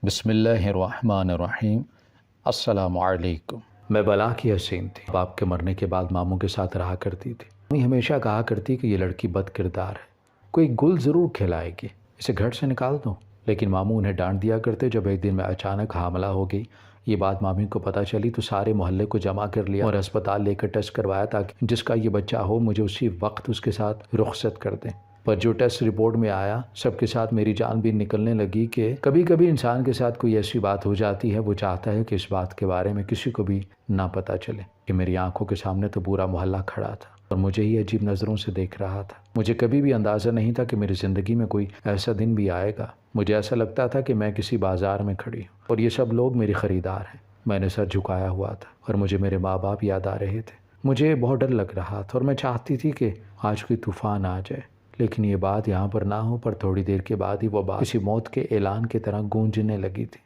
बिस्मिल्लाहिर्रहमानिर्रहीम। अस्सलामुअलैकुम। मैं बला की हसीन थी। बाप के मरने के बाद मामू के साथ रहा करती थी। मम्मी हमेशा कहा करती कि ये लड़की बद किरदार है, कोई गुल ज़रूर खिलाएगी, इसे घर से निकाल दो। लेकिन मामू उन्हें डांट दिया करते। जब एक दिन मैं अचानक हामला हो गई, ये बात मामी को पता चली तो सारे मोहल्ले को जमा कर लिया और अस्पताल लेकर टेस्ट करवाया ताकि जिसका ये बच्चा हो मुझे उसी वक्त उसके साथ रुखसत कर दें। पर जो टेस्ट रिपोर्ट में आया, सबके साथ मेरी जान भी निकलने लगी कि कभी कभी इंसान के साथ कोई ऐसी बात हो जाती है, वो चाहता है कि इस बात के बारे में किसी को भी ना पता चले कि मेरी आंखों के सामने तो पूरा मोहल्ला खड़ा था और मुझे ही अजीब नज़रों से देख रहा था। मुझे कभी भी अंदाज़ा नहीं था कि मेरी ज़िंदगी में कोई ऐसा दिन भी आएगा। मुझे ऐसा लगता था कि मैं किसी बाज़ार में खड़ी हूँ और ये सब लोग मेरे ख़रीदार हैं। मैंने सर झुकाया हुआ था और मुझे मेरे माँ बाप याद आ रहे थे। मुझे बहुत डर लग रहा था और मैं चाहती थी कि आज कोई तूफ़ान आ जाए, लेकिन ये बात यहाँ पर ना हो। पर थोड़ी देर के बाद ही वो बात किसी मौत के ऐलान की तरह गूंजने लगी थी।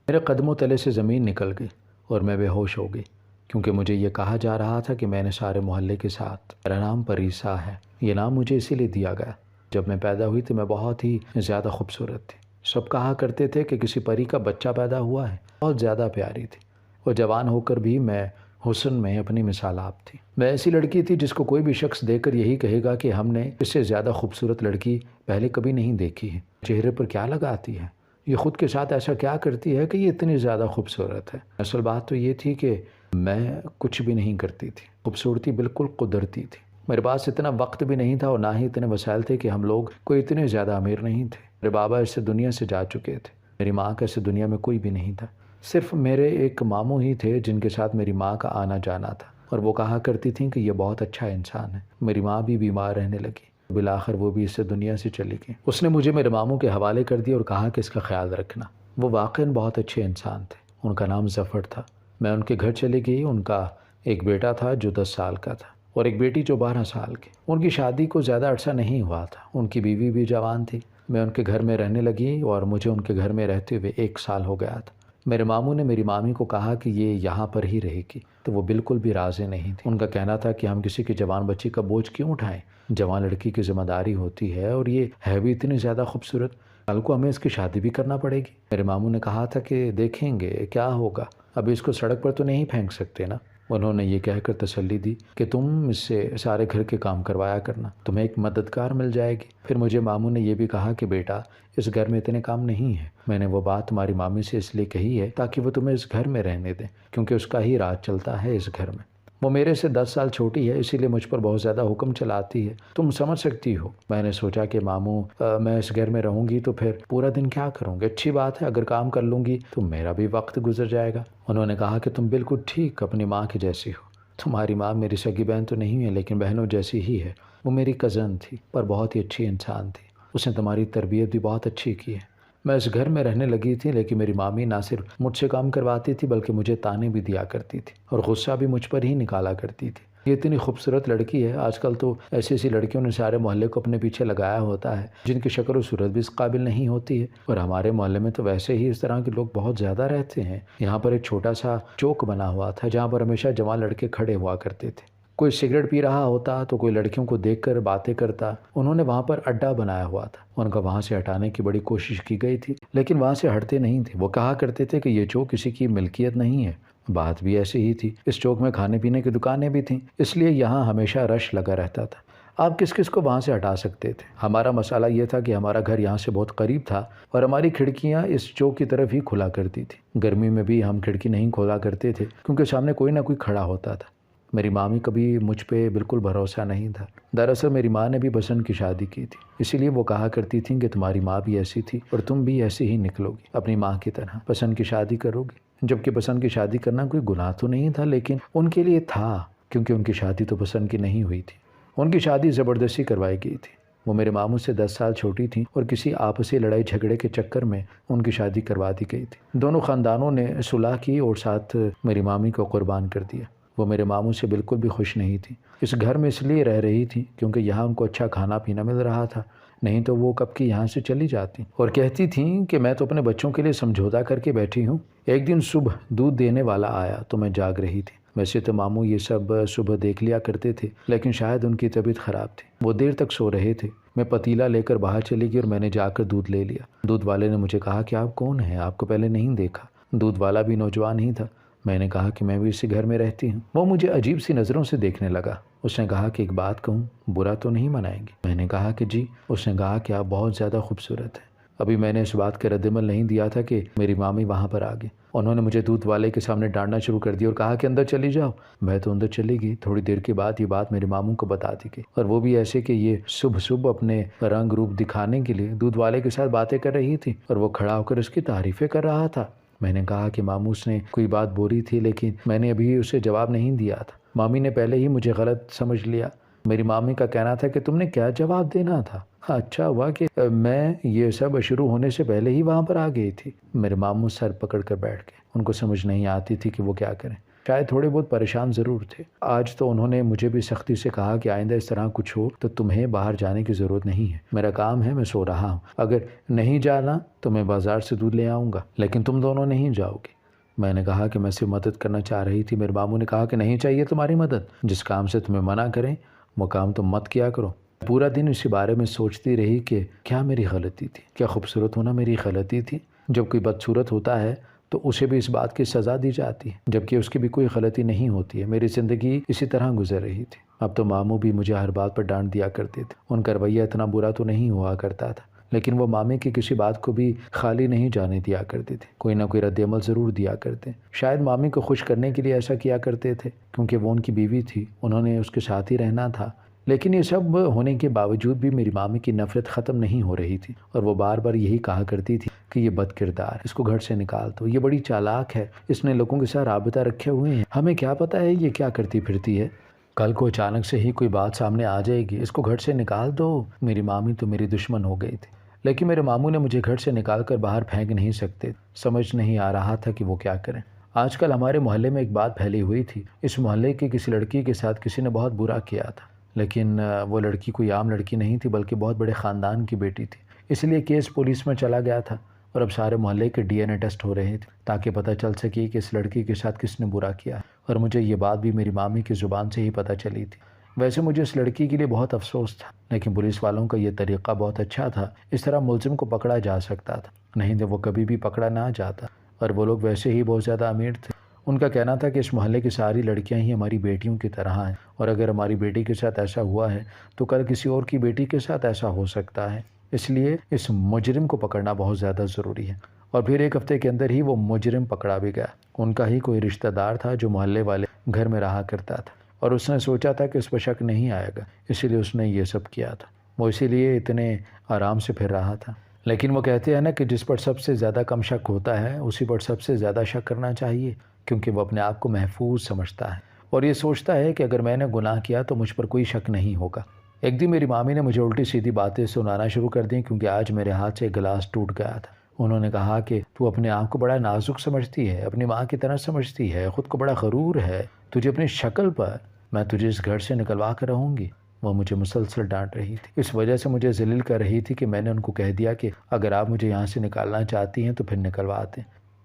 मेरे कदमों तले से ज़मीन निकल गई और मैं बेहोश हो गई, क्योंकि मुझे ये कहा जा रहा था कि मैंने सारे मोहल्ले के साथ, मेरा नाम परीसा है। ये नाम मुझे इसीलिए दिया गया, जब मैं पैदा हुई तो मैं बहुत ही ज़्यादा खूबसूरत थी। सब कहा करते थे कि किसी परी का बच्चा पैदा हुआ है। बहुत ज़्यादा प्यारी थी और जवान होकर भी मैं हुस्न में अपनी मिसाल आप थी। मैं ऐसी लड़की थी जिसको कोई भी शख्स देखकर यही कहेगा कि हमने इससे ज़्यादा खूबसूरत लड़की पहले कभी नहीं देखी है। चेहरे पर क्या लगाती है, ये ख़ुद के साथ ऐसा क्या करती है कि ये इतनी ज़्यादा खूबसूरत है। असल बात तो ये थी कि मैं कुछ भी नहीं करती थी। खूबसूरती बिल्कुल कुदरती थी। मेरे पास इतना वक्त भी नहीं था और ना ही इतने वसाइल थे कि हम लोग कोई इतने ज़्यादा अमीर नहीं थे। मेरे बाबा इस दुनिया से जा चुके थे। मेरी माँ का इस दुनिया में कोई भी नहीं था। सिर्फ मेरे एक मामू ही थे जिनके साथ मेरी माँ का आना जाना था और वो कहा करती थी कि ये बहुत अच्छा इंसान है। मेरी माँ भी बीमार रहने लगी, बिलाखिर वो भी इस दुनिया से चली गई। उसने मुझे मेरे मामू के हवाले कर दिया और कहा कि इसका ख्याल रखना। वो वाकई बहुत अच्छे इंसान थे। उनका नाम ज़फ़र था। मैं उनके घर चली गई। उनका एक बेटा था जो 10 साल का था और एक बेटी जो 12 साल की। उनकी शादी को ज़्यादा अरसा नहीं हुआ था। उनकी बीवी भी जवान थी। मैं उनके घर में रहने लगी और मुझे उनके घर में रहते हुए 1 साल हो गया था। मेरे मामू ने मेरी मामी को कहा कि ये यहाँ पर ही रहेगी, तो वो बिल्कुल भी राज़ी नहीं थी। उनका कहना था कि हम किसी की जवान बच्ची का बोझ क्यों उठाएं, जवान लड़की की जिम्मेदारी होती है और ये है भी इतनी ज़्यादा खूबसूरत, कल को हमें इसकी शादी भी करना पड़ेगी। मेरे मामू ने कहा था कि देखेंगे क्या होगा, अभी इसको सड़क पर तो नहीं फेंक सकते ना। उन्होंने ये कहकर तसल्ली दी कि तुम इससे सारे घर के काम करवाया करना, तुम्हें एक मददगार मिल जाएगी। फिर मुझे मामू ने यह भी कहा कि बेटा इस घर में इतने काम नहीं है। मैंने वो बात तुम्हारी मामी से इसलिए कही है ताकि वो तुम्हें इस घर में रहने दें, क्योंकि उसका ही राज चलता है इस घर में। वो मेरे से 10 साल छोटी है, इसीलिए मुझ पर बहुत ज़्यादा हुक्म चलाती है, तुम समझ सकती हो। मैंने सोचा कि मामू मैं इस घर में रहूँगी तो फिर पूरा दिन क्या करूँगी। अच्छी बात है, अगर काम कर लूँगी तो मेरा भी वक्त गुजर जाएगा। उन्होंने कहा कि तुम बिल्कुल ठीक अपनी माँ की जैसी हो। तुम्हारी माँ मेरी सगी बहन तो नहीं है, लेकिन बहनों जैसी ही है। वो मेरी कज़न थी पर बहुत ही अच्छी इंसान थी। उसने तुम्हारी तरबियत भी बहुत अच्छी की है। मैं इस घर में रहने लगी थी, लेकिन मेरी मामी ना सिर्फ मुझसे काम करवाती थी बल्कि मुझे ताने भी दिया करती थी और गुस्सा भी मुझ पर ही निकाला करती थी। ये इतनी खूबसूरत लड़की है। आजकल तो ऐसी ऐसी लड़कियों ने सारे मोहल्ले को अपने पीछे लगाया होता है जिनकी शक्ल और सूरत भी इस काबिल नहीं होती है। और हमारे मोहल्ले में तो वैसे ही इस तरह के लोग बहुत ज़्यादा रहते हैं। यहाँ पर एक छोटा सा चौक बना हुआ था जहाँ पर हमेशा जवान लड़के खड़े हुआ करते थे। कोई सिगरेट पी रहा होता तो कोई लड़कियों को देखकर बातें करता। उन्होंने वहाँ पर अड्डा बनाया हुआ था। उनका वहाँ से हटाने की बड़ी कोशिश की गई थी, लेकिन वहाँ से हटते नहीं थे। वो कहा करते थे कि ये चौक किसी की मिल्कियत नहीं है। बात भी ऐसी ही थी। इस चौक में खाने पीने की दुकानें भी थीं, इसलिए यहाँ हमेशा रश लगा रहता था। आप किस किस को वहाँ से हटा सकते थे। हमारा मसाला ये था कि हमारा घर यहाँ से बहुत करीब था और हमारी खिड़कियाँ इस चौक की तरफ ही खुला करती थी। गर्मी में भी हम खिड़की नहीं खोला करते थे क्योंकि सामने कोई ना कोई खड़ा होता था। मेरी मामी कभी मुझ पे बिल्कुल भरोसा नहीं था। दरअसल मेरी माँ ने भी बसंत की शादी की थी, इसीलिए वो कहा करती थी कि तुम्हारी माँ भी ऐसी थी और तुम भी ऐसी ही निकलोगी, अपनी माँ की तरह बसंत की शादी करोगी। जबकि बसंत की शादी करना कोई गुनाह तो नहीं था, लेकिन उनके लिए था, क्योंकि उनकी शादी तो बसंत की नहीं हुई थी। उनकी शादी ज़बरदस्ती करवाई गई थी। वो मेरे मामू से 10 साल छोटी थी और किसी आपसी लड़ाई झगड़े के चक्कर में उनकी शादी करवा दी गई थी। दोनों ख़ानदानों ने सुलह की और साथ मेरी मामी को कुर्बान कर दिया। वो मेरे मामू से बिल्कुल भी खुश नहीं थी। इस घर में इसलिए रह रही थी क्योंकि यहाँ उनको अच्छा खाना पीना मिल रहा था, नहीं तो वो कब की यहाँ से चली जाती। और कहती थी कि मैं तो अपने बच्चों के लिए समझौता करके बैठी हूँ। एक दिन सुबह दूध देने वाला आया तो मैं जाग रही थी। वैसे तो मामू ये सब सुबह देख लिया करते थे, लेकिन शायद उनकी तबीयत ख़राब थी। वो देर तक सो रहे थे। मैं पतीला लेकर बाहर चली गई और मैंने जाकर दूध ले लिया। दूध वाले ने मुझे कहा कि आप कौन हैं, आपको पहले नहीं देखा। दूध वाला भी नौजवान ही था। मैंने कहा कि मैं भी इसी घर में रहती हूँ। वो मुझे अजीब सी नज़रों से देखने लगा। उसने कहा कि एक बात कहूँ, बुरा तो नहीं मनाएंगे? मैंने कहा कि जी। उसने कहा कि आप बहुत ज़्यादा खूबसूरत हैं। अभी मैंने इस बात का रद्दमल नहीं दिया था कि मेरी मामी वहाँ पर आ गई। उन्होंने मुझे दूध वाले के सामने डांटना शुरू कर दिया और कहा कि अंदर चली जाओ। मैं तो अंदर चली गई। थोड़ी देर के बाद ये बात मेरे मामू को बता दी गई, और वो भी ऐसे कि ये शुभ शुभ अपने रंग रूप दिखाने के लिए दूध वाले के साथ बातें कर रही थी और वो खड़ा होकर उसकी तारीफ़ें कर रहा था। मैंने कहा कि मामू उसने कोई बात बोली थी, लेकिन मैंने अभी उसे जवाब नहीं दिया था। मामी ने पहले ही मुझे गलत समझ लिया। मेरी मामी का कहना था कि तुमने क्या जवाब देना था। हाँ, अच्छा हुआ कि मैं ये सब शुरू होने से पहले ही वहाँ पर आ गई थी। मेरे मामू सर पकड़ कर बैठ गए। उनको समझ नहीं आती थी कि वो क्या करें। शायद थोड़े बहुत परेशान ज़रूर थे। आज तो उन्होंने मुझे भी सख्ती से कहा कि आइंदा इस तरह कुछ हो तो तुम्हें बाहर जाने की ज़रूरत नहीं है। मेरा काम है, मैं सो रहा हूँ। अगर नहीं जाना तो मैं बाज़ार से दूध ले आऊँगा, लेकिन तुम दोनों नहीं जाओगे। मैंने कहा कि मैं सिर्फ मदद करना चाह रही थी। मेरे मामू ने कहा कि नहीं चाहिए तुम्हारी मदद। जिस काम से तुम्हें मना करें वो काम तुम मत किया करो। पूरा दिन इसी बारे में सोचती रही कि क्या मेरी गलती थी, क्या खूबसूरत होना मेरी गलती थी। जब कोई बदसूरत होता है तो उसे भी इस बात की सज़ा दी जाती है, जबकि उसकी भी कोई गलती नहीं होती है। मेरी ज़िंदगी इसी तरह गुजर रही थी। अब तो मामू भी मुझे हर बात पर डांट दिया करते थे। उनका रवैया इतना बुरा तो नहीं हुआ करता था, लेकिन वो मामी की किसी बात को भी खाली नहीं जाने दिया करते थे। कोई ना कोई रद्दमल ज़रूर दिया करते। शायद मामी को खुश करने के लिए ऐसा किया करते थे, क्योंकि वो उनकी बीवी थी, उन्होंने उसके साथ ही रहना था। लेकिन ये सब होने के बावजूद भी मेरी मामी की नफ़रत ख़त्म नहीं हो रही थी, और वो बार बार यही कहा करती थी कि ये बदकिरदार है, इसको घर से निकाल दो, ये बड़ी चालाक है, इसने लोगों के साथ राबता रखे हुए हैं, हमें क्या पता है ये क्या करती फिरती है, कल को अचानक से ही कोई बात सामने आ जाएगी, इसको घर से निकाल दो। मेरी मामी तो मेरी दुश्मन हो गई थी, लेकिन मेरे मामू ने मुझे घर से निकाल कर बाहर फेंक नहीं सकते। समझ नहीं आ रहा था कि वो क्या करें। आजकल हमारे मोहल्ले में एक बात फैली हुई थी। इस मोहल्ले की किसी लड़की के साथ किसी ने बहुत बुरा किया था, लेकिन वो लड़की कोई आम लड़की नहीं थी, बल्कि बहुत बड़े ख़ानदान की बेटी थी। इसलिए केस पुलिस में चला गया था, और अब सारे मोहल्ले के DNA टेस्ट हो रहे थे, ताकि पता चल सके कि इस लड़की के साथ किसने बुरा किया। और मुझे ये बात भी मेरी मामी की ज़ुबान से ही पता चली थी। वैसे मुझे इस लड़की के लिए बहुत अफसोस था, लेकिन पुलिस वालों का ये तरीक़ा बहुत अच्छा था। इस तरह मुलजिम को पकड़ा जा सकता था, नहीं तो वो कभी भी पकड़ा ना जाता। और वो लोग वैसे ही बहुत ज़्यादा अमीर थे। उनका कहना था कि इस मोहल्ले की सारी लड़कियां ही हमारी बेटियों की तरह हैं, और अगर हमारी बेटी के साथ ऐसा हुआ है तो कल किसी और की बेटी के साथ ऐसा हो सकता है। इसलिए इस मुजरिम को पकड़ना बहुत ज़्यादा ज़रूरी है। और फिर एक हफ्ते के अंदर ही वो मुजरिम पकड़ा भी गया। उनका ही कोई रिश्तेदार था जो मोहल्ले वाले घर में रहा करता था, और उसने सोचा था कि उस पर शक नहीं आएगा, इसीलिए उसने ये सब किया था। वो इसीलिए इतने आराम से फिर रहा था। लेकिन वो कहते हैं ना कि जिस पर सबसे ज़्यादा कम शक होता है उसी पर सबसे ज़्यादा शक करना चाहिए, क्योंकि वो अपने आप को महफूज समझता है और ये सोचता है कि अगर मैंने गुनाह किया तो मुझ पर कोई शक नहीं होगा। एक दिन मेरी मामी ने मुझे उल्टी सीधी बातें सुनाना शुरू कर दी, क्योंकि आज मेरे हाथ से गिलास टूट गया था। उन्होंने कहा कि तू अपने आप को बड़ा नाजुक समझती है, अपनी माँ की तरह समझती है, ख़ुद को बड़ा गरूर है तुझे अपनी शक्ल पर, मैं तुझे इस घर से निकलवा कर रहूँगी। वो मुझे मुसलसल डांट रही थी। इस वजह से मुझे जलील कर रही थी कि मैंने उनको कह दिया कि अगर आप मुझे यहाँ से निकालना चाहती हैं तो फिर निकलवा दें।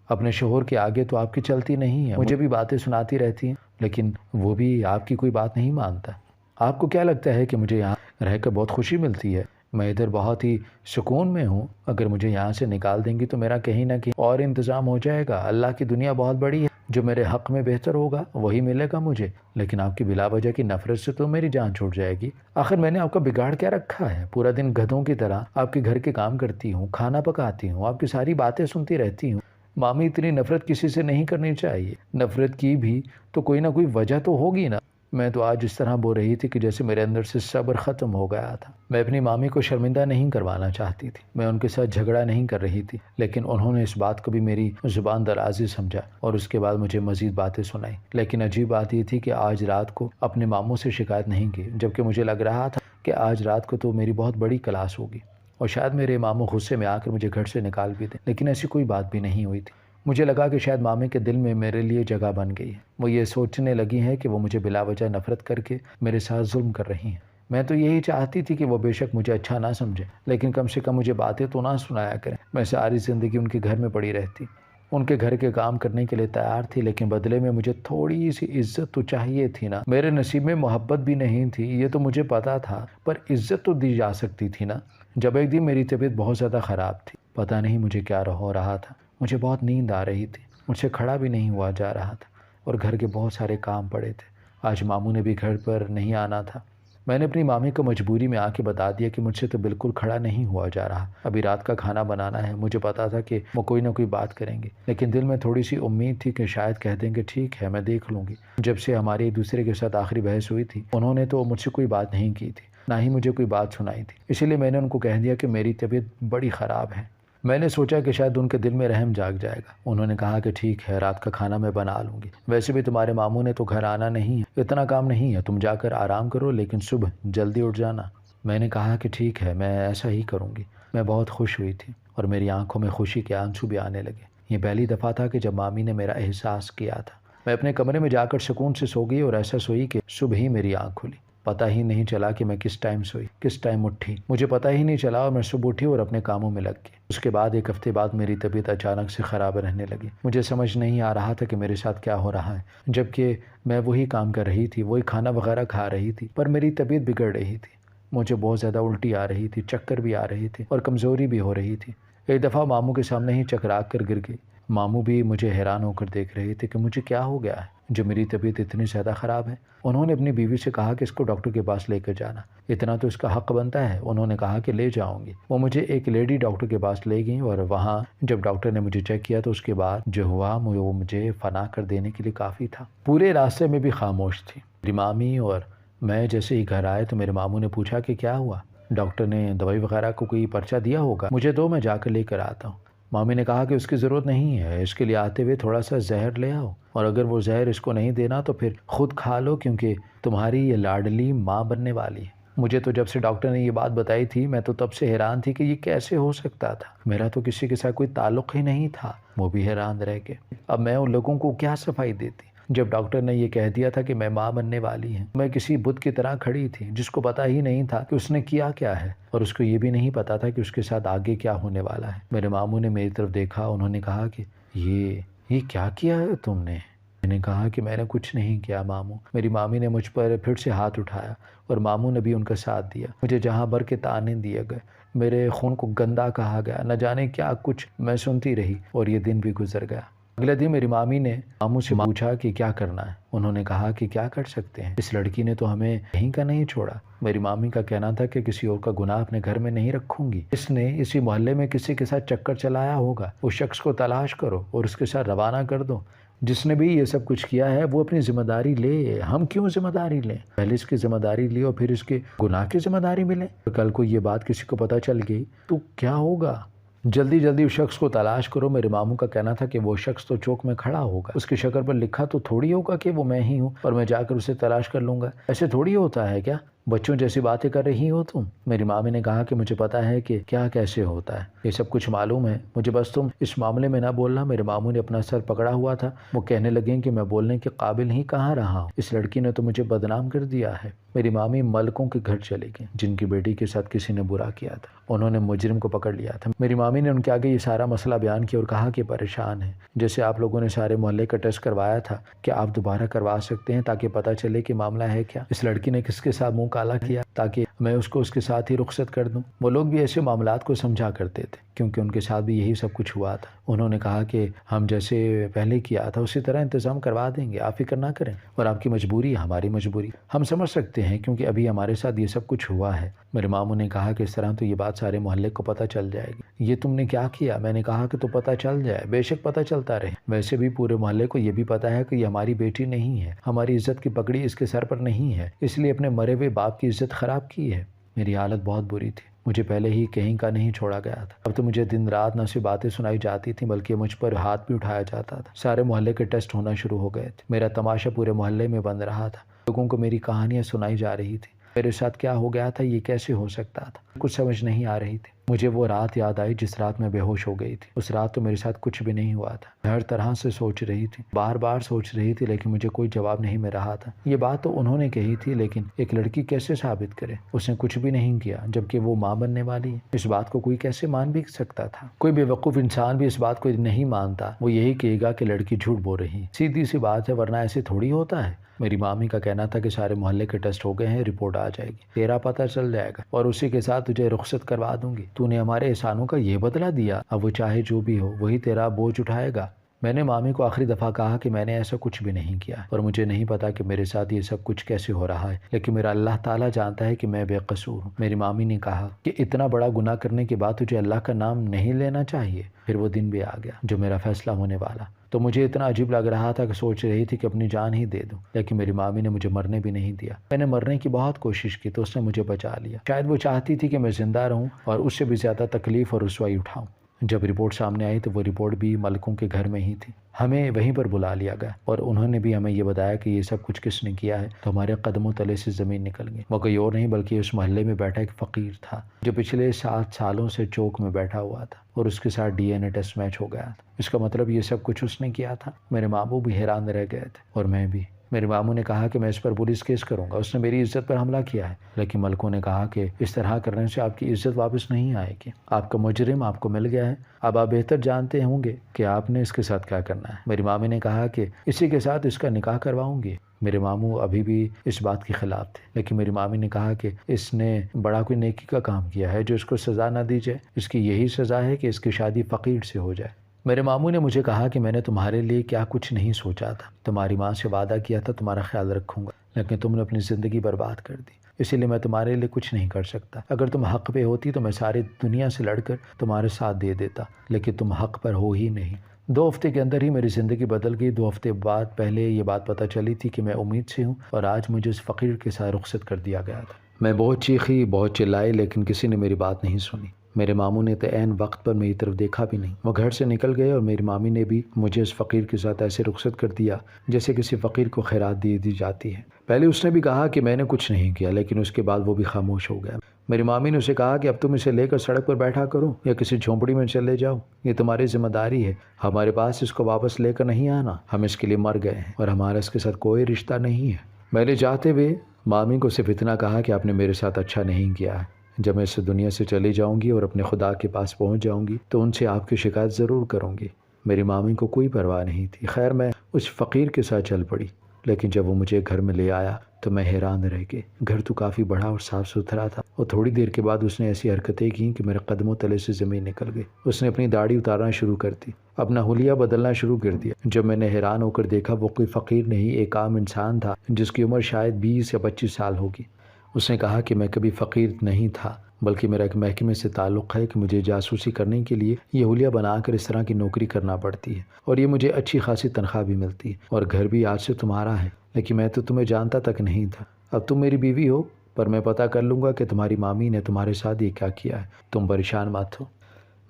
अपने शोहर के आगे तो आपकी चलती नहीं है, मुझे भी बातें सुनाती रहती हैं, लेकिन वो भी आपकी कोई बात नहीं मानता। आपको क्या लगता है कि मुझे यहाँ रहकर बहुत खुशी मिलती है? मैं इधर बहुत ही सुकून में हूँ। अगर मुझे यहाँ से निकाल देंगी तो मेरा कहीं ना कहीं और इंतज़ाम हो जाएगा। अल्लाह की दुनिया बहुत बड़ी है, जो मेरे हक़ में बेहतर होगा वही मिलेगा मुझे। लेकिन आपकी बिला वजह की नफ़रत से तो मेरी जान छूट जाएगी। आखिर मैंने आपका बिगाड़ क्या रखा है? पूरा दिन गधों की तरह आपके घर के काम करती हूँ, खाना पकाती हूँ, आपकी सारी बातें सुनती रहती हूँ। मामी, इतनी नफ़रत किसी से नहीं करनी चाहिए। नफ़रत की भी तो कोई ना कोई वजह तो होगी ना। मैं तो आज इस तरह बोल रही थी कि जैसे मेरे अंदर से सब्र ख़त्म हो गया था। मैं अपनी मामी को शर्मिंदा नहीं करवाना चाहती थी, मैं उनके साथ झगड़ा नहीं कर रही थी, लेकिन उन्होंने इस बात को भी मेरी ज़ुबान दराज़ी समझा और उसके बाद मुझे मज़ीद बातें सुनाई। लेकिन अजीब बात ये थी कि आज रात को अपने मामू से शिकायत नहीं की, जबकि मुझे लग रहा था कि आज रात को तो मेरी बहुत बड़ी क्लास होगी और शायद मेरे मामू गुस्से में आकर मुझे घर से निकाल भी दें। लेकिन ऐसी कोई बात भी नहीं हुई थी। मुझे लगा कि शायद मामी के दिल में मेरे लिए जगह बन गई है। वो ये सोचने लगी हैं कि वो मुझे बिलावजह नफ़रत करके मेरे साथ जुल्म कर रही हैं। मैं तो यही चाहती थी कि वो बेशक मुझे अच्छा ना समझे, लेकिन कम से कम मुझे बातें तो ना सुनाया करें। मैं सारी ज़िंदगी उनके घर में पड़ी रहती। उनके घर के काम करने के लिए तैयार थी, लेकिन बदले में मुझे थोड़ी सी इज्जत तो चाहिए थी ना। मेरे नसीब में मोहब्बत भी नहीं थी, ये तो मुझे पता था, पर इज्जत तो दी जा सकती थी ना। जब एक दिन मेरी तबीयत बहुत ज़्यादा ख़राब थी, पता नहीं मुझे क्या हो रहा था, मुझे बहुत नींद आ रही थी, मुझसे खड़ा भी नहीं हुआ जा रहा था और घर के बहुत सारे काम पड़े थे। आज मामू ने भी घर पर नहीं आना था। मैंने अपनी मामी को मजबूरी में आके बता दिया कि मुझसे तो बिल्कुल खड़ा नहीं हुआ जा रहा, अभी रात का खाना बनाना है। मुझे पता था कि वो कोई ना कोई बात करेंगे, लेकिन दिल में थोड़ी सी उम्मीद थी कि शायद कह देंगे ठीक है मैं देख लूँगी। जब से हमारी एक दूसरे के साथ आखिरी बहस हुई थी, उन्होंने तो मुझसे कोई बात नहीं की थी, ना ही मुझे कोई बात सुनाई थी। इसीलिए मैंने उनको कह दिया कि मेरी तबीयत बड़ी ख़राब है। मैंने सोचा कि शायद उनके दिल में रहम जाग जाएगा। उन्होंने कहा कि ठीक है, रात का खाना मैं बना लूँगी। वैसे भी तुम्हारे मामू ने तो घर आना नहीं है, इतना काम नहीं है, तुम जाकर आराम करो, लेकिन सुबह जल्दी उठ जाना। मैंने कहा कि ठीक है, मैं ऐसा ही करूँगी। मैं बहुत खुश हुई थी और मेरी आंखों में खुशी के आंसू भी आने लगे। ये पहली दफ़ा था कि जब मामी ने मेरा एहसास किया था। मैं अपने कमरे में जाकर सुकून से सो गई और ऐसा सोई कि सुबह ही मेरी आँख खुली। पता ही नहीं चला कि मैं किस टाइम सोई, किस टाइम उठी, मुझे पता ही नहीं चला और मैं सुबह उठी और अपने कामों में लग गई। उसके बाद एक हफ्ते बाद मेरी तबीयत अचानक से ख़राब रहने लगी। मुझे समझ नहीं आ रहा था कि मेरे साथ क्या हो रहा है, जबकि मैं वही काम कर रही थी, वही खाना वगैरह खा रही थी, पर मेरी तबीयत बिगड़ रही थी। मुझे बहुत ज़्यादा उल्टी आ रही थी, चक्कर भी आ रही थी और कमज़ोरी भी हो रही थी। एक दफ़ा मामू के सामने ही चकरा कर गिर गई। मामू भी मुझे हैरान होकर देख रहे थे कि मुझे क्या हो गया है जो मेरी तबीयत इतनी ज़्यादा ख़राब है। उन्होंने अपनी बीवी से कहा कि इसको डॉक्टर के पास लेकर जाना, इतना तो इसका हक़ बनता है। उन्होंने कहा कि ले जाऊंगी। वो मुझे एक लेडी डॉक्टर के पास ले गई और वहाँ जब डॉक्टर ने मुझे चेक किया तो उसके बाद जो हुआ वो मुझे फना कर देने के लिए काफ़ी था। पूरे रास्ते में भी खामोश थी। मेरी मामी और मैं जैसे ही घर आए तो मेरे मामू ने पूछा कि क्या हुआ, डॉक्टर ने दवाई वगैरह को कोई पर्चा दिया होगा, मुझे दो, मैं जाकर लेकर आता हूँ। मामी ने कहा कि उसकी ज़रूरत नहीं है, इसके लिए आते हुए थोड़ा सा जहर ले आओ, और अगर वो जहर इसको नहीं देना तो फिर खुद खा लो, क्योंकि तुम्हारी ये लाडली माँ बनने वाली है। मुझे तो जब से डॉक्टर ने ये बात बताई थी, मैं तो तब से हैरान थी कि ये कैसे हो सकता था। मेरा तो किसी के साथ कोई ताल्लुक़ ही नहीं था। वो भी हैरान रह गए। अब मैं उन लोगों को क्या सफाई देती जब डॉक्टर ने ये कह दिया था कि मैं माँ बनने वाली है। मैं किसी बुत की तरह खड़ी थी जिसको पता ही नहीं था कि उसने किया क्या है, और उसको ये भी नहीं पता था कि उसके साथ आगे क्या होने वाला है। मेरे मामू ने मेरी तरफ देखा, उन्होंने कहा कि ये क्या किया है तुमने। मैंने कहा कि मैंने कुछ नहीं किया मामू। मेरी मामी ने मुझ पर फिर से हाथ उठाया और मामू ने भी उनका साथ दिया। मुझे जहाँ भर के ताने दिए गए, मेरे खून को गंदा कहा गया, न जाने क्या कुछ मैं सुनती रही और ये दिन भी गुजर गया। अगले दिन मेरी मामी ने मामू से पूछा कि क्या करना है। उन्होंने कहा कि क्या कर सकते हैं, इस लड़की ने तो हमें कहीं का नहीं छोड़ा। मेरी मामी का कहना था कि किसी और का गुनाह अपने घर में नहीं रखूंगी, इसने इसी मोहल्ले में किसी के साथ चक्कर चलाया होगा, उस शख्स को तलाश करो और उसके साथ रवाना कर दो। जिसने भी ये सब कुछ किया है वो अपनी जिम्मेदारी ले, हम क्यों जिम्मेदारी लें, पहले इसकी जिम्मेदारी ली और फिर इसके गुनाह की जिम्मेदारी मिले। कल को ये बात किसी को पता चल गई तो क्या होगा। जल्दी जल्दी उस शख्स को तलाश करो। मेरे मामू का कहना था कि वो शख्स तो चौक में खड़ा होगा, उसकी शक्ल पर लिखा तो थोड़ी होगा कि वो मैं ही हूँ और मैं जाकर उसे तलाश कर लूँगा। ऐसे थोड़ी होता है क्या, बच्चों जैसी बातें कर रही हो तुम। मेरी मामी ने कहा कि मुझे पता है कि क्या कैसे होता है, ये सब कुछ मालूम है मुझे, बस तुम इस मामले में ना बोलना। मेरे मामू ने अपना सर पकड़ा हुआ था, वो कहने लगे कि मैं बोलने के काबिल ही कहाँ रहा हूँ, इस लड़की ने तो मुझे बदनाम कर दिया है। मेरी मामी मलकों के घर चले गई जिनकी बेटी के साथ किसी ने बुरा किया था, उन्होंने मुजरिम को पकड़ लिया था। मेरी मामी ने उनके आगे ये सारा मसला बयान किया और कहा कि परेशान है, जैसे आप लोगों ने सारे मोहल्ले का टेस्ट करवाया था, क्या आप दोबारा करवा सकते हैं ताकि पता चले कि मामला है क्या। इस लड़की ने किसके साथ मुंह काला किया ताकि मैं उसको उसके साथ ही रुखसत कर दूं। वो लोग भी ऐसे मामलात को समझा करते थे क्योंकि उनके साथ भी यही सब कुछ हुआ था। उन्होंने कहा कि हम जैसे पहले किया था उसी तरह इंतज़ाम करवा देंगे, आप फिक्र ना करें, और आपकी मजबूरी हमारी मजबूरी, हम समझ सकते हैं क्योंकि अभी हमारे साथ ये सब कुछ हुआ है। मेरे मामू ने कहा कि इस तरह तो ये बात सारे मोहल्ले को पता चल जाएगी, ये तुमने क्या किया। मैंने कहा कि तो पता चल जाए, बेशक पता चलता रहे, वैसे भी पूरे मोहल्ले को ये भी पता है कि ये हमारी बेटी नहीं है, हमारी इज्जत की पगड़ी इसके सर पर नहीं है, इसलिए अपने मरे हुए बाप की इज्जत ख़राब की है। मेरी हालत बहुत बुरी थी, मुझे पहले ही कहीं का नहीं छोड़ा गया था। अब तो मुझे दिन रात न सिर्फ बातें सुनाई जाती थी बल्कि मुझ पर हाथ भी उठाया जाता था। सारे मोहल्ले के टेस्ट होना शुरू हो गए थे, मेरा तमाशा पूरे मोहल्ले में बन रहा था, लोगों को मेरी कहानियाँ सुनाई जा रही थी। मेरे साथ क्या हो गया था ये कैसे हो सकता था। कुछ समझ नहीं आ रही थी। मुझे वो रात याद आई जिस रात मैं बेहोश हो गई थी। उस रात तो मेरे साथ कुछ भी नहीं हुआ था। मैं हर तरह से सोच रही थी, बार बार सोच रही थी, लेकिन मुझे कोई जवाब नहीं मिल रहा था। ये बात तो उन्होंने कही थी, लेकिन एक लड़की कैसे साबित करे? उसने कुछ भी नहीं किया, जबकि वो माँ बनने वाली है। इस बात को कोई कैसे मान भी सकता था? कोई बेवकूफ़ इंसान भी इस बात को नहीं मानता। वो यही कहेगा कि लड़की झूठ बोल रही है। सीधी सी बात है, वरना ऐसे थोड़ी होता है। मेरी मामी का कहना था कि सारे मोहल्ले के टेस्ट हो गए हैं, रिपोर्ट आ जाएगी, तेरा पता चल जाएगा और उसी के साथ तुझे रुखसत करवा दूंगी। तूने हमारे एहसानों का ये बदला दिया, अब वो चाहे जो भी हो वही तेरा बोझ उठाएगा। मैंने मामी को आखिरी दफ़ा कहा कि मैंने ऐसा कुछ भी नहीं किया और मुझे नहीं पता कि मेरे साथ ये सब कुछ कैसे हो रहा है, लेकिन मेरा अल्लाह ताला जानता है कि मैं बेकसूर हूँ। मेरी मामी ने कहा कि इतना बड़ा गुनाह करने के बाद तुझे अल्लाह का नाम नहीं लेना चाहिए। फिर वो दिन भी आ गया जो मेरा फैसला होने वाला। तो मुझे इतना अजीब लग रहा था कि सोच रही थी कि अपनी जान ही दे दूं, लेकिन मेरी मामी ने मुझे मरने भी नहीं दिया। मैंने मरने की बहुत कोशिश की तो उसने मुझे बचा लिया। शायद वो चाहती थी कि मैं जिंदा रहूं और उससे भी ज़्यादा तकलीफ और रुसवाई उठाऊं। जब रिपोर्ट सामने आई तो वो रिपोर्ट भी मलकों के घर में ही थी। हमें वहीं पर बुला लिया गया और उन्होंने भी हमें ये बताया कि ये सब कुछ किसने किया है। तो हमारे कदमों तले से ज़मीन निकल गई। वो कोई और नहीं बल्कि उस मोहल्ले में बैठा एक फ़कीर था जो पिछले 7 सालों से चौक में बैठा हुआ था और उसके साथ DNA टेस्ट मैच हो गया था। इसका मतलब ये सब कुछ उसने किया था। मेरे मामू भी हैरान रह गए थे और मैं भी। मेरे मामू ने कहा कि मैं इस पर पुलिस केस करूंगा, उसने मेरी इज्जत पर हमला किया है। लेकिन मलकों ने कहा कि इस तरह करने से आपकी इज्जत वापस नहीं आएगी। आपका मुजरिम आपको मिल गया है, अब आप बेहतर जानते होंगे कि आपने इसके साथ क्या करना है। मेरी मामी ने कहा कि इसी के साथ इसका निकाह करवाऊंगी। मेरे मामू अभी भी इस बात के खिलाफ थे, लेकिन मेरी मामी ने कहा कि इसने बड़ा कोई नेकी का काम किया है जो इसको सज़ा ना दी जाए। इसकी यही सज़ा है कि इसकी शादी फ़कीर से हो जाए। मेरे मामू ने मुझे कहा कि मैंने तुम्हारे लिए क्या कुछ नहीं सोचा था। तुम्हारी माँ से वादा किया था तुम्हारा ख्याल रखूंगा, लेकिन तुमने अपनी ज़िंदगी बर्बाद कर दी, इसीलिए मैं तुम्हारे लिए कुछ नहीं कर सकता। अगर तुम हक़ पे होती तो मैं सारी दुनिया से लड़कर तुम्हारे साथ दे देता, लेकिन तुम हक़ पर हो ही नहीं। 2 हफ्ते के अंदर ही मेरी ज़िंदगी बदल गई। 2 हफ्ते बाद पहले ये बात पता चली थी कि मैं उम्मीद से हूँ और आज मुझे उस फ़कीर के साथ रुखसत कर दिया गया था। मैं बहुत चीखी, बहुत चिल्लाई, लेकिन किसी ने मेरी बात नहीं सुनी। मेरे मामू ने तो ऐन वक्त पर मेरी तरफ देखा भी नहीं। वो घर से निकल गए और मेरी मामी ने भी मुझे उस फ़कीर के साथ ऐसे रुखसत कर दिया जैसे किसी फ़कीर को खैरात दी जाती है। पहले उसने भी कहा कि मैंने कुछ नहीं किया, लेकिन उसके बाद वो भी खामोश हो गया। मेरी मामी ने उसे कहा कि अब तुम इसे लेकर सड़क पर बैठा करो या किसी झोंपड़ी में चले जाओ, ये तुम्हारी जिम्मेदारी है। हमारे पास इसको वापस लेकर नहीं आना, हम इसके लिए मर गए हैं और हमारा इसके साथ कोई रिश्ता नहीं है। मैंने चाहते हुए मामी को सिर्फ इतना कहा कि आपने मेरे साथ अच्छा नहीं किया है। जब मैं इस दुनिया से चली जाऊंगी और अपने खुदा के पास पहुंच जाऊंगी तो उनसे आपकी शिकायत ज़रूर करूंगी। मेरी मामी को कोई परवाह नहीं थी। खैर मैं उस फ़कीर के साथ चल पड़ी, लेकिन जब वो मुझे घर में ले आया तो मैं हैरान रह गई। घर तो काफ़ी बड़ा और साफ़ सुथरा था और थोड़ी देर के बाद उसने ऐसी हरकतें की कि मेरे कदमों तले से ज़मीन निकल गई। उसने अपनी दाढ़ी उतारना शुरू कर दी, अपना हुलिया बदलना शुरू कर दिया। जब मैंने हैरान होकर देखा वो कोई फ़कीर नहीं, एक आम इंसान था जिसकी उम्र शायद 20 या 25 साल होगी। उसने कहा कि मैं कभी फ़कीर नहीं था, बल्कि मेरा एक महकमे से ताल्लुक़ है कि मुझे जासूसी करने के लिए ये हुलिया बनाकर इस तरह की नौकरी करना पड़ती है और ये मुझे अच्छी खासी तनख्वाह भी मिलती है और घर भी आज से तुम्हारा है। लेकिन मैं तो तुम्हें जानता तक नहीं था। अब तुम मेरी बीवी हो, पर मैं पता कर लूँगा कि तुम्हारी मामी ने तुम्हारे साथ ये क्या किया है। तुम परेशान मत हो।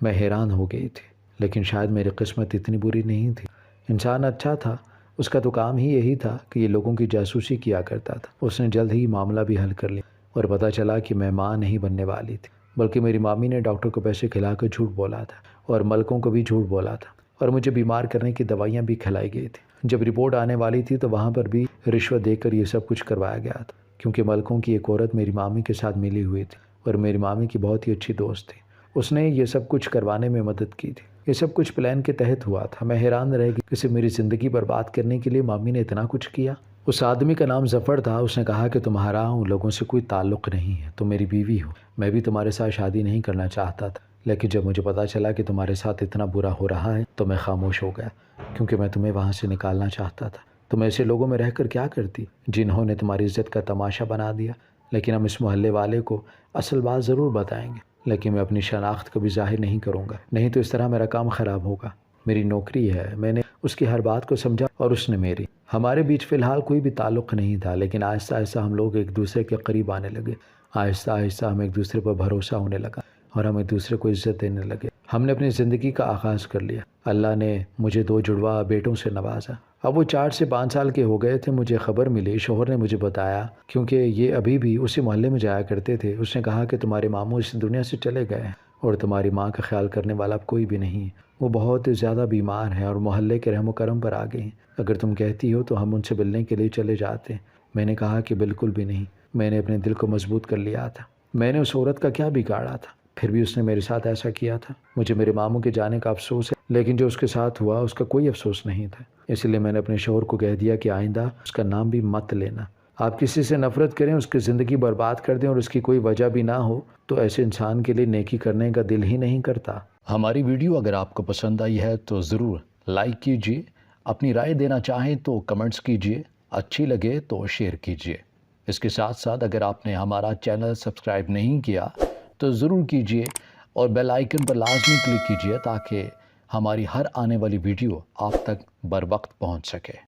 मैं हैरान हो गई थी, लेकिन शायद मेरी किस्मत इतनी बुरी नहीं थी। इंसान अच्छा था, उसका तो काम ही यही था कि ये लोगों की जासूसी किया करता था। उसने जल्द ही मामला भी हल कर लिया और पता चला कि मैं माँ नहीं बनने वाली थी, बल्कि मेरी मामी ने डॉक्टर को पैसे खिलाकर झूठ बोला था और मलकों को भी झूठ बोला था और मुझे बीमार करने की दवाइयाँ भी खिलाई गई थी। जब रिपोर्ट आने वाली थी तो वहाँ पर भी रिश्वत देकर ये सब कुछ करवाया गया था, क्योंकि मलकों की एक औरत मेरी मामी के साथ मिली हुई थी और मेरी मामी की बहुत ही अच्छी दोस्त थी। उसने ये सब कुछ करवाने में मदद की थी। ये सब कुछ प्लान के तहत हुआ था। मैं हैरान रह गई कि सिर्फ मेरी ज़िंदगी बर्बाद करने के लिए मामी ने इतना कुछ किया। उस आदमी का नाम ज़फ़र था। उसने कहा कि तुम्हारा उन लोगों से कोई ताल्लुक़ नहीं है, तुम मेरी बीवी हो। मैं भी तुम्हारे साथ शादी नहीं करना चाहता था, लेकिन जब मुझे पता चला कि तुम्हारे साथ इतना बुरा हो रहा है तो मैं खामोश हो गया, क्योंकि मैं तुम्हें वहाँ से निकालना चाहता था। तुम ऐसे लोगों में रहकर क्या करती जिन्होंने तुम्हारी इज़्ज़त का तमाशा बना दिया। लेकिन हम इस मोहल्ले वाले को असल बात ज़रूर बताएंगे, लेकिन मैं अपनी शनाख्त कभी ज़ाहिर नहीं करूँगा, नहीं तो इस तरह मेरा काम ख़राब होगा। मेरी नौकरी है, मैंने उसकी हर बात को समझा और उसने मेरी। हमारे बीच फ़िलहाल कोई भी ताल्लुक़ नहीं था, लेकिन आहिस्ता आहिस्ता हम लोग एक दूसरे के करीब आने लगे। आहिस्ता आहिस्ता हम एक दूसरे पर भरोसा होने लगा और हम एक दूसरे को इज़्ज़त देने लगे। हमने अपनी ज़िंदगी का आगाज़ कर लिया। अल्लाह ने मुझे 2 जुड़वा बेटों से नवाजा। अब वो 4 से 5 साल के हो गए थे, मुझे ख़बर मिली, शौहर ने मुझे बताया, क्योंकि ये अभी भी उसी मोहल्ले में जाया करते थे। उसने कहा कि तुम्हारे मामू इस दुनिया से चले गए हैं और तुम्हारी माँ का ख्याल करने वाला अब कोई भी नहीं है। वो बहुत ज़्यादा बीमार हैं और मोहल्ले के रहमो करम पर आ गए हैं। अगर तुम कहती हो तो हम उनसे मिलने के लिए चले जाते हैं। मैंने कहा कि बिल्कुल भी नहीं। मैंने अपने दिल को मजबूत कर लिया था। मैंने उस औरत का क्या बिगाड़ा था, फिर भी उसने मेरे साथ ऐसा किया था। मुझे मेरे मामू के जाने का अफसोस है, लेकिन जो उसके साथ हुआ उसका कोई अफसोस नहीं था। इसलिए मैंने अपने शौहर को कह दिया कि आइंदा उसका नाम भी मत लेना। आप किसी से नफ़रत करें, उसकी ज़िंदगी बर्बाद कर दें और उसकी कोई वजह भी ना हो, तो ऐसे इंसान के लिए नेकी करने का दिल ही नहीं करता। हमारी वीडियो अगर आपको पसंद आई है तो ज़रूर लाइक कीजिए, अपनी राय देना चाहें तो कमेंट्स कीजिए, अच्छी लगे तो शेयर कीजिए। इसके साथ साथ अगर आपने हमारा चैनल सब्सक्राइब नहीं किया तो ज़रूर कीजिए और बेल आइकन पर लाजमी क्लिक कीजिए ताकि हमारी हर आने वाली वीडियो आप तक बर वक्त पहुँच सके।